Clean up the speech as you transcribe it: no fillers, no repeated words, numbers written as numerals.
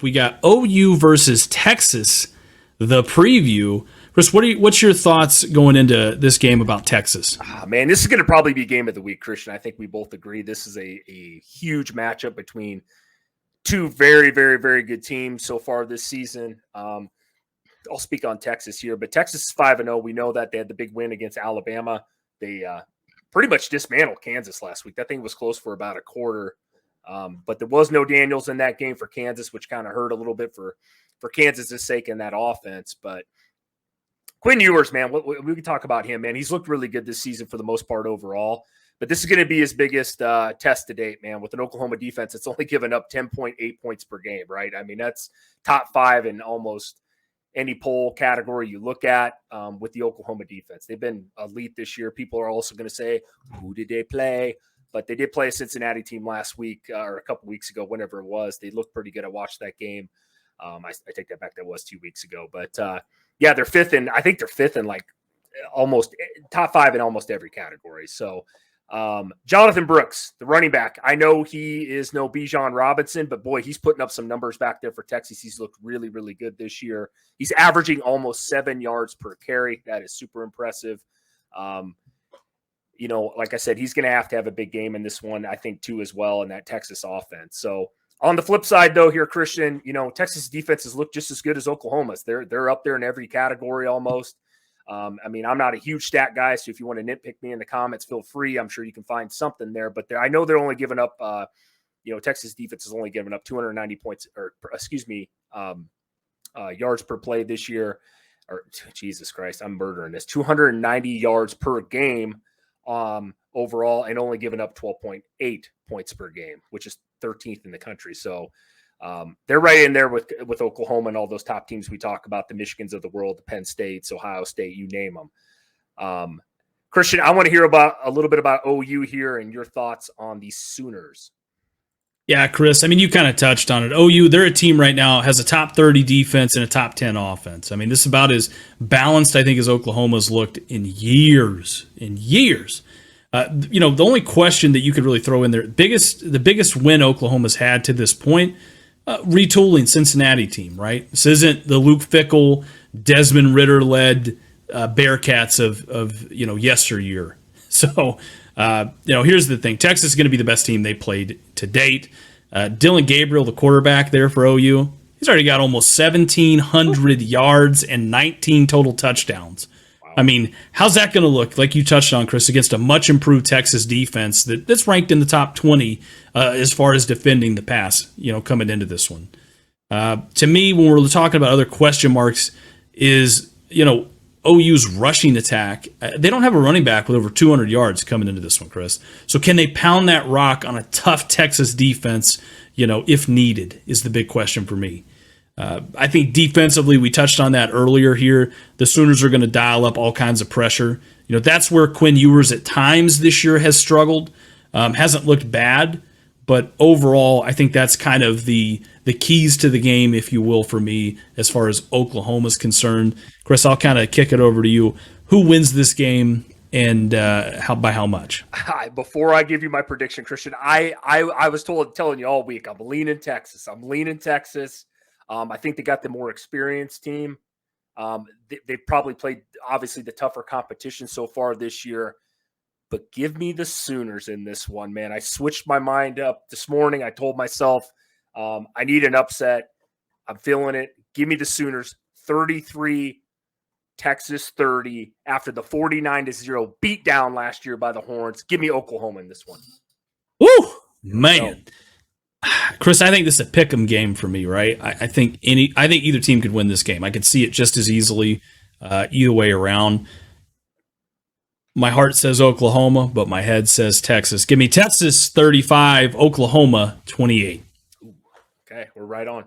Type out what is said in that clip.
We got OU versus Texas, the preview. Chris, what's your thoughts going into this game about Texas? Man, this is going to probably be game of the week, Christian. I think we both agree this is a huge matchup between two very, very, very good teams so far this season. I'll speak on Texas here, but Texas is 5-0. We know that they had the big win against Alabama. They pretty much dismantled Kansas last week. That thing was close for about a quarter. But there was no Daniels in that game for Kansas, which kind of hurt a little bit for Kansas' sake in that offense. But Quinn Ewers, man, we can talk about him, man. He's looked really good this season for the most part overall. But this is going to be his biggest test to date, man, with an Oklahoma defense that's only given up 10.8 points per game, right? I mean, that's top 5 in almost any poll category you look at with the Oklahoma defense. They've been elite this year. People are also going to say, who did they play? But they did play a Cincinnati team last week or a couple weeks ago, whenever it was. They looked pretty good. I watched that game. I take that back. That was 2 weeks ago. But, yeah, they're fifth in – I think they're fifth in like almost – top 5 in almost every category. So, Jonathan Brooks, the running back, I know he is no Bijan Robinson, but, boy, he's putting up some numbers back there for Texas. He's looked really, really good this year. He's averaging almost 7 yards per carry. That is super impressive. You know, like I said, he's going to have a big game in this one, I think, too, as well, in that Texas offense. So, on the flip side, though, here, Christian, you know, Texas defenses look just as good as Oklahoma's. They're up there in every category almost. I mean, I'm not a huge stat guy, so if you want to nitpick me in the comments, feel free. I'm sure you can find something there. But I know they're only giving up, you know, Texas defense is only giving up 290 points, or excuse me, yards per play this year. Or Jesus Christ, I'm murdering this. 290 yards per game overall, and only giving up 12.8 points per game, which is 13th in the country. So they're right in there with Oklahoma and all those top teams we talk about, the Michigans of the world, the Penn States, Ohio State, you name them. Christian, I want to hear a little bit about OU here and your thoughts on the Sooners. Yeah, Chris, I mean, you kind of touched on it. OU, they're a team right now, has a top 30 defense and a top 10 offense. I mean, this is about as balanced, I think, as Oklahoma's looked in years. You know, the only question that you could really throw in there, the biggest win Oklahoma's had to this point, retooling Cincinnati team, right? This isn't the Luke Fickell, Desmond Ritter-led Bearcats of you know, yesteryear. So, you know, here's the thing. Texas is going to be the best team they played to date. Dylan Gabriel, the quarterback there for OU, he's already got almost 1,700 yards and 19 total touchdowns. Wow. I mean, how's that going to look, like you touched on, Chris, against a much-improved Texas defense that's ranked in the top 20 as far as defending the pass, you know, coming into this one? To me, when we're talking about other question marks, is, you know, OU's rushing attack. They don't have a running back with over 200 yards coming into this one, Chris. So can they pound that rock on a tough Texas defense, you know, if needed, is the big question for me. I think defensively, we touched on that earlier here. The Sooners are going to dial up all kinds of pressure. You know, that's where Quinn Ewers at times this year has struggled. Hasn't looked bad, but overall, I think that's kind of the keys to the game, if you will, for me, as far as Oklahoma's concerned. Chris, I'll kind of kick it over to you. Who wins this game, and by how much? Before I give you my prediction, Christian, I was telling you all week, I'm leaning Texas. I think they got the more experienced team. They've probably played, obviously, the tougher competition so far this year. But give me the Sooners in this one, man. I switched my mind up this morning. I told myself I need an upset. I'm feeling it. Give me the Sooners. 33, Texas 30. After the 49-0 beatdown last year by the Horns. Give me Oklahoma in this one. Woo, man. Chris, I think this is a pick'em game for me, right? I think either team could win this game. I could see it just as easily either way around. My heart says Oklahoma, but my head says Texas. Give me Texas 35, Oklahoma 28. Okay, we're right on.